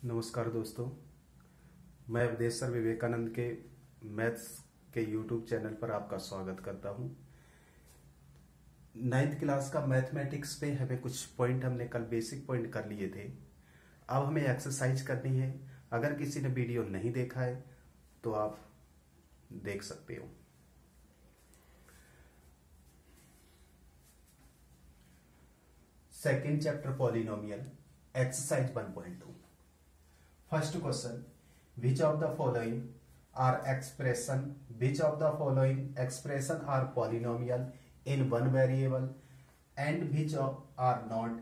नमस्कार दोस्तों, मैं अवधेश्वर विवेकानंद के मैथ्स के यूट्यूब चैनल पर आपका स्वागत करता हूं। 9th क्लास का मैथमेटिक्स पे हमें कुछ पॉइंट हमने कल बेसिक पॉइंट कर लिए थे। अब हमें एक्सरसाइज करनी है। अगर किसी ने वीडियो नहीं देखा है तो आप देख सकते हो। Second chapter polynomial, exercise 1.2। First question, which of the following expression are polynomial in one variable and which are not?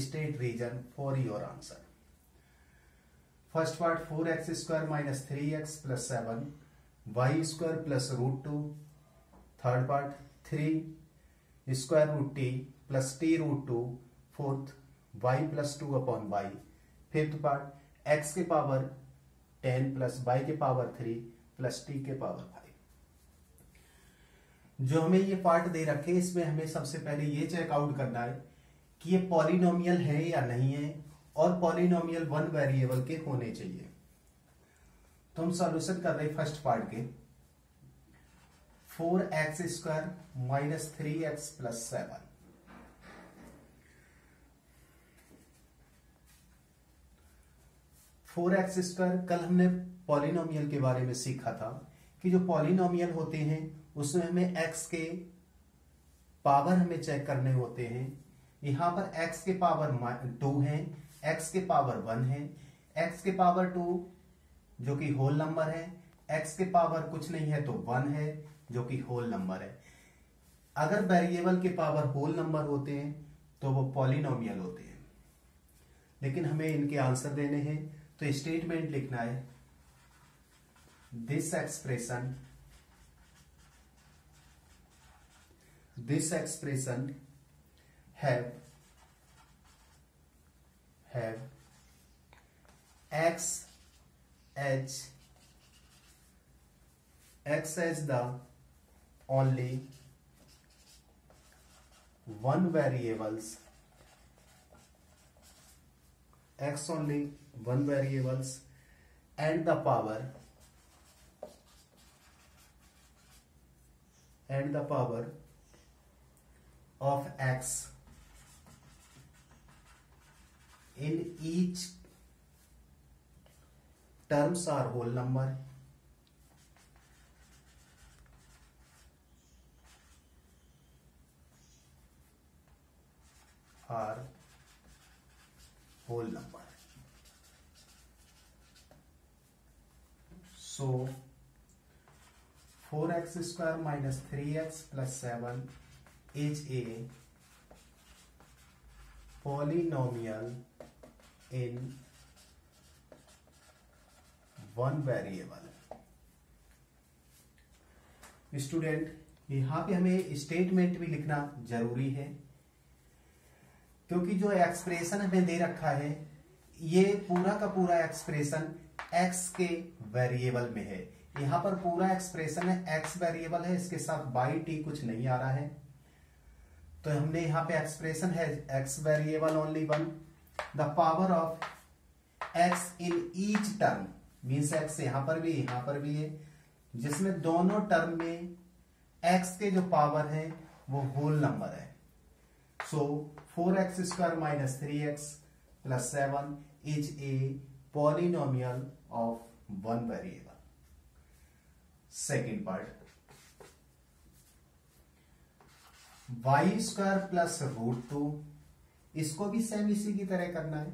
State reason for your answer. First part, 4x square minus 3x plus 7 y square plus root 2. Third part, 3 square root t plus t root 2. Fourth, y plus 2 upon y. Fifth part, x के power 10 plus y के power 3 plus t के power 5। जो हमें ये part दे रखे, इसमें हमें सबसे पहले ये चेकआउट करना है कि ये पॉलिनोमियल है या नहीं है, और पॉलिनोमियल वन वेरिएबल के होने चाहिए। तो हम सॉल्यूशन कर रहे हैं फर्स्ट पार्ट के। 4x square minus 3x plus 7। Four x square, कल हमने पॉलिनोमियल के बारे में सीखा था कि जो पॉलिनोमियल होते हैं उसमें हमें x के पावर हमें चेक करने होते हैं। यहां पर x के पावर 2 है, x के पावर 1 है, x के पावर 2 जो कि होल नंबर है, x के पावर कुछ नहीं है तो 1 है जो कि होल नंबर है। अगर वेरिएबल के पावर होल नंबर होते हैं तो वो पॉलिनोमियल होते हैं, लेकिन हमें इनके आंसर देने हैं। तो स्टेटमेंट लिखना है, this expression have x as the only one variables, x only one variables and the power of x in each terms are whole number, So 4x square minus 3x plus 7 is a polynomial in one variable। Student, यहां पे हमें statement भी लिखना जरूरी है, क्योंकि जो expression हमें दे रखा है ये पूरा का पूरा एक्सप्रेशन x के वेरिएबल में है। यहां पर पूरा एक्सप्रेशन है x वेरिएबल है, इसके साथ y t कुछ नहीं आ रहा है। तो हमने यहां पे एक्सप्रेशन है x variable only one, the power of x in each term means x यहां पर भी है, जिसमें दोनों टर्म में x के जो पावर है वो होल नंबर है। सो 4x square minus 3x plus 7 is a polynomial of one variable। Second part, y square plus root 2, इसको भी सेम इसी की तरह करना है।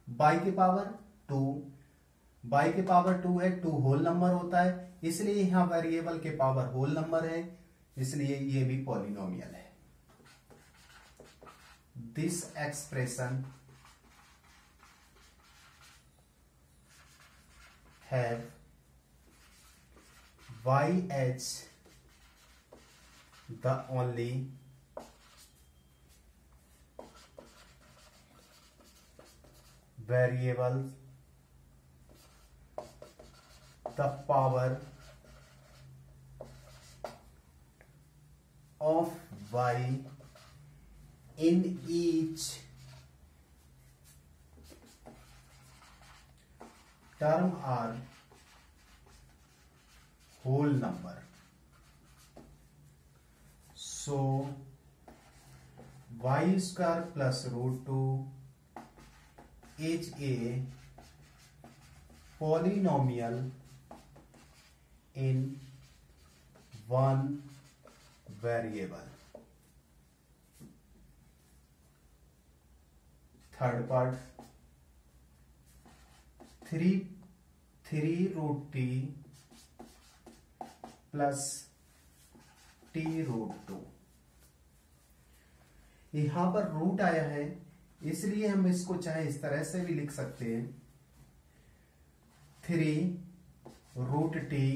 y के पावर 2 है, 2 होल नंबर होता है, इसलिए यहां वेरिएबल के पावर होल नंबर है, इसलिए ये भी पॉलिनोमियल है। This expression have y as the only variable, the power of y in each term are whole number. So y square plus root 2 is a polynomial in one variable. Third part, 3 root t plus t root 2. यहां पर root आया है, इसलिए हम इसको चाहे इस तरह से भी लिख सकते हैं, 3 root T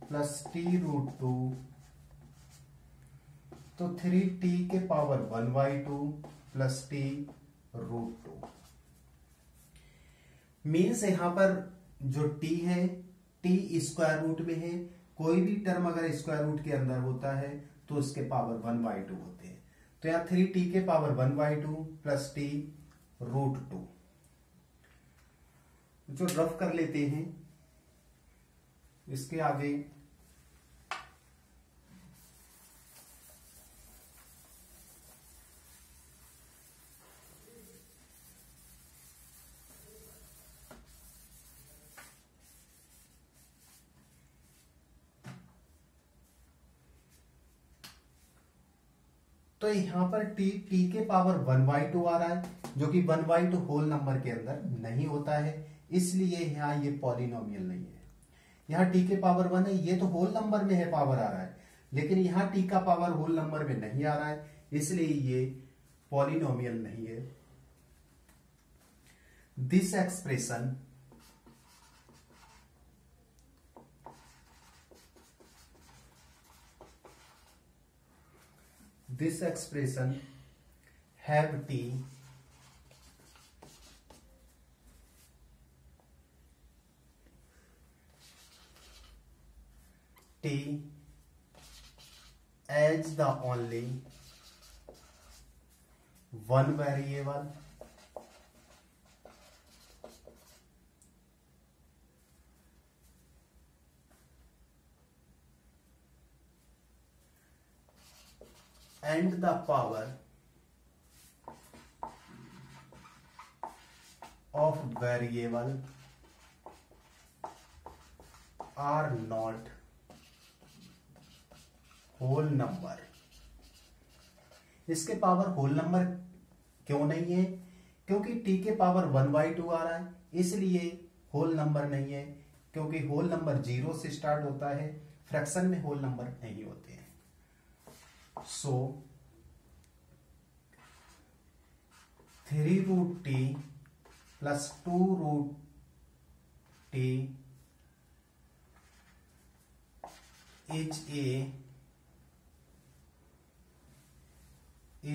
plus T root 2, तो 3t के power 1/2 plus T root 2 means यहां पर जो t है t स्क्वायर रूट में है। कोई भी टर्म अगर स्क्वायर रूट के अंदर होता है तो उसके पावर 1/2 होते हैं। तो यहां 3t के पावर 1/2 प्लस टी रूट 2 जो रफ कर लेते हैं। इसके आगे तो यहां पर t के पावर 1/2 आ रहा है, जो कि 1/2 होल नंबर के अंदर नहीं होता है, इसलिए यहां ये पॉलिनोमियल नहीं है। यहां t के पावर 1 है, ये तो होल नंबर में है, पावर आ रहा है, लेकिन यहां t का पावर होल नंबर में नहीं आ रहा है, इसलिए ये पॉलिनोमियल नहीं है। This expression have t as the only one variable and the power of variable are not whole number. इसके पावर होल नंबर क्यों नहीं है? क्योंकि t के पावर 1/2 आ रहा है, इसलिए होल नंबर नहीं है। क्योंकि होल नंबर 0 से स्टार्ट होता है, फ्रैक्शन में होल नंबर नहीं होते हैं। So 3 root t plus 2 root t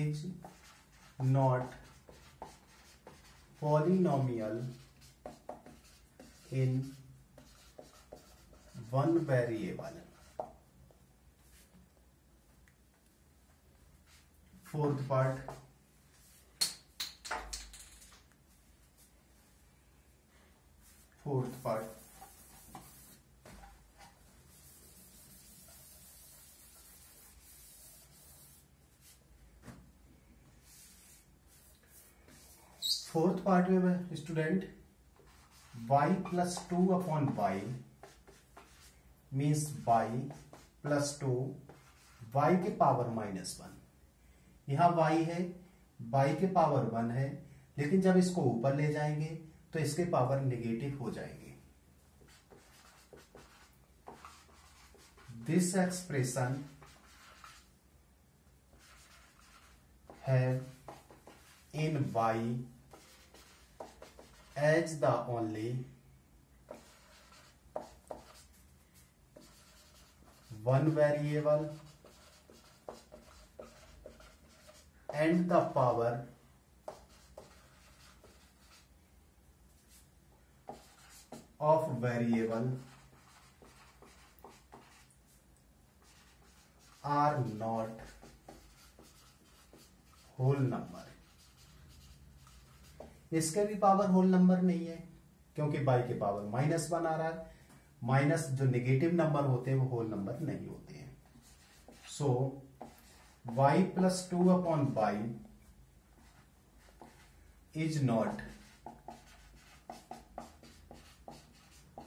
is not polynomial in one variable. Fourth part, fourth part, में student y plus 2 upon y means y plus 2 y के power -1। यहां y है, y के power 1 है, लेकिन जब इसको ऊपर ले जाएंगे तो इसके पावर नेगेटिव हो जाएंगे। This expression have in y as the only one variable and the power of variable are not whole number। इसके भी पावर होल नंबर नहीं है, क्योंकि बाई के पावर -1 आ रहा है। माइनस जो नेगेटिव नंबर होते हैं वो होल नंबर नहीं होते हैं। सो y + 2/y is not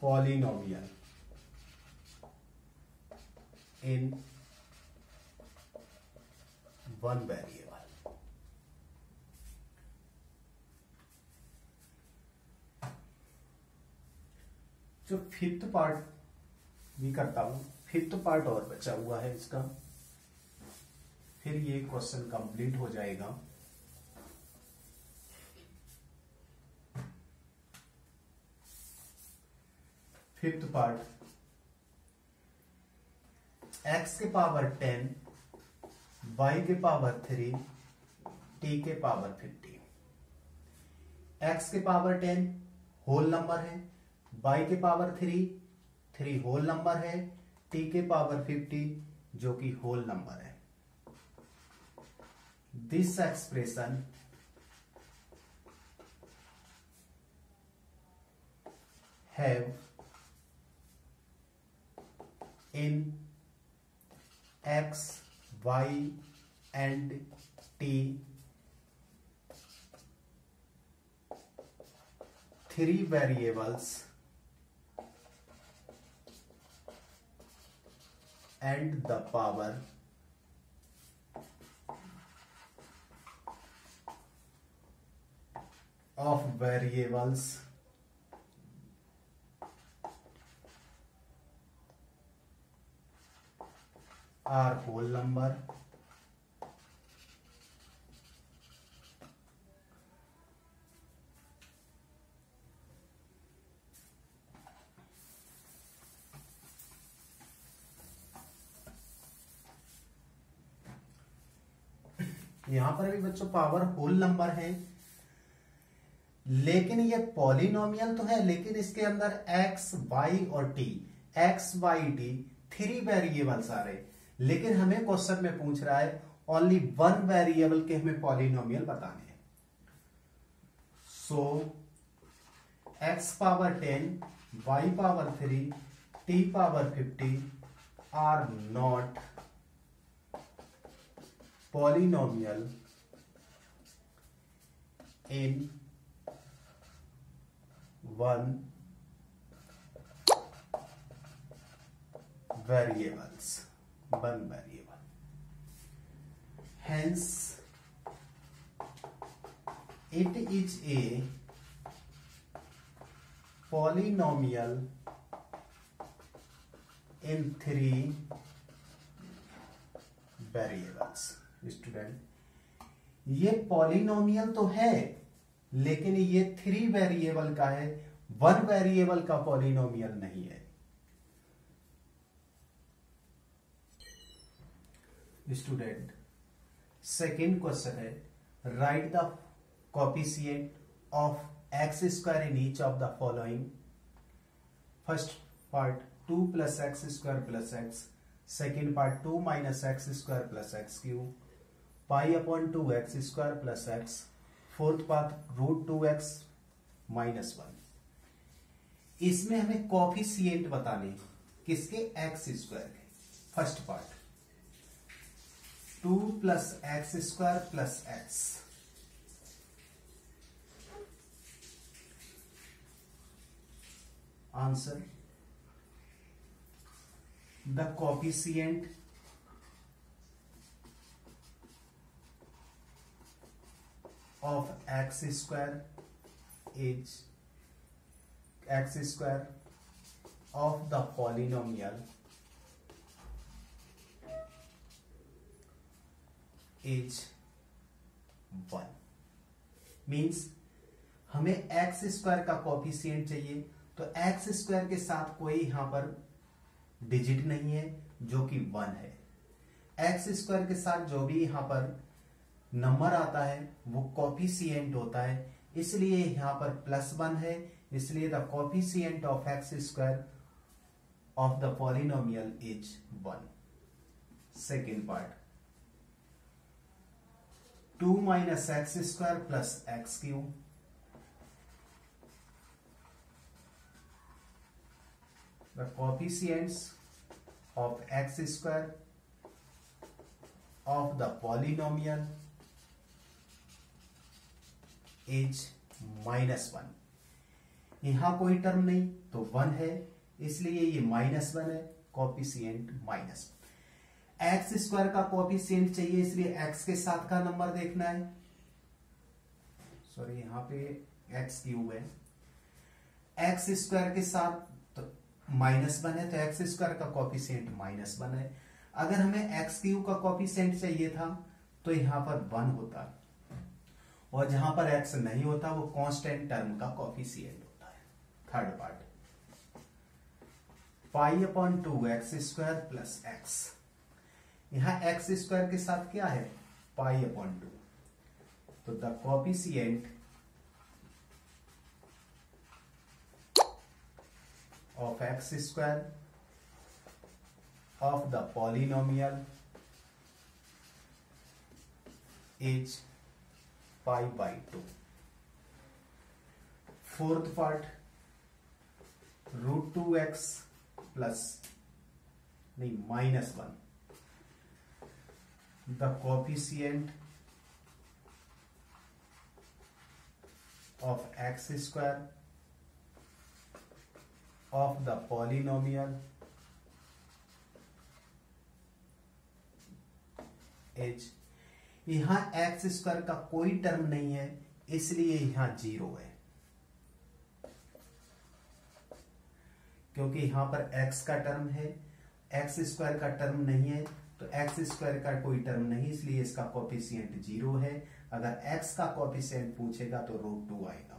polynomial in one variable। जो फिफ्थ पार्ट भी करता हूं, फिफ्थ पार्ट और बचा हुआ है इसका, फिर ये क्वेश्चन कंप्लीट हो जाएगा। फिफ्थ पार्ट, x के पावर 10, y के पावर 3, t के पावर 50। x के पावर 10 होल नंबर है, y के पावर 3 होल नंबर है, t के पावर 50 जो कि होल नंबर है। This expression have in x, y and t 3 variables and the power of variables are whole number यहां पर भी बच्चों पावर होल नंबर है, लेकिन ये पॉलिनोमियल तो है, लेकिन इसके अंदर x, y और t, x, y, t 3 variables आ रहे, लेकिन हमें क्वेश्चन में पूछ रहा है ओनली 1 वेरिएबल के हमें पॉलिनोमियल बताने हैं। So x power 10, y power 3, t power 50 are not polynomial in 1 variables, 1 variable, hence it is a polynomial in 3 variables। Student, ये पॉलिनोमियल तो है, लेकिन ये 3 वेरिएबल का है, 1 वेरिएबल का पॉलिनोमियल नहीं है। स्टूडेंट, सेकेंड क्वेश्चन है, right the coefficient of x square in each of the following. First part 2 + x² + x, second part 2 - x² + x³ π/2x² + x, fourth part √2x - 1। इसमें हमें कोएफिशिएंट बताने किसके, x² के। First part 2 + x² + x, answer the coefficient of x² is x² of the polynomial is 1। Means हमें x² का coefficient चाहिए, तो x² के साथ कोई यहां पर डिजिट नहीं है जो कि 1 है। x² के साथ जो भी यहां पर नंबर आता है वो कोएफिशिएंट होता है, इसलिए यहां पर +1 है, इसलिए the coefficient of x² of the polynomial is 1। Second part 2 - x² + x³ the coefficients of x square of the polynomial is -1। यहां कोई टर्म नहीं तो 1 है, इसलिए ये -1 है, कोएफिशिएंट -1। एक्स स्क्वायर का कोएफिशिएंट चाहिए, इसलिए एक्स के साथ का नंबर देखना है। सॉरी, यहां पे एक्स क्यूब है, एक्स स्क्वायर के साथ तो -1 है, तो एक्स स्क्वायर का कोएफिशिएंट -1 है। अगर हमें एक्स क्यूब का कोएफिशिएंट चाहिए था तो यहां पर 1 होता, और जहां पर एक्स नहीं होता वो कांस्टेंट टर्म का कोएफिशिएंट होता है। Third part, π/2 x square plus x. यहां एक्स स्क्वायर के साथ क्या है, π/2, तो the coefficient of x square of the polynomial is π/2। Fourth part, √2x plus नहीं -1, the coefficient of x square of the polynomial h। यहां x स्क्वायर का कोई टर्म नहीं है, इसलिए यहां 0 है, क्योंकि यहां पर x का टर्म है, x स्क्वायर का टर्म नहीं है, तो x स्क्वायर का कोई टर्म नहीं, इसलिए इसका कोएफिशिएंट 0 है। अगर x का कोएफिशिएंट पूछेगा तो √2 आएगा।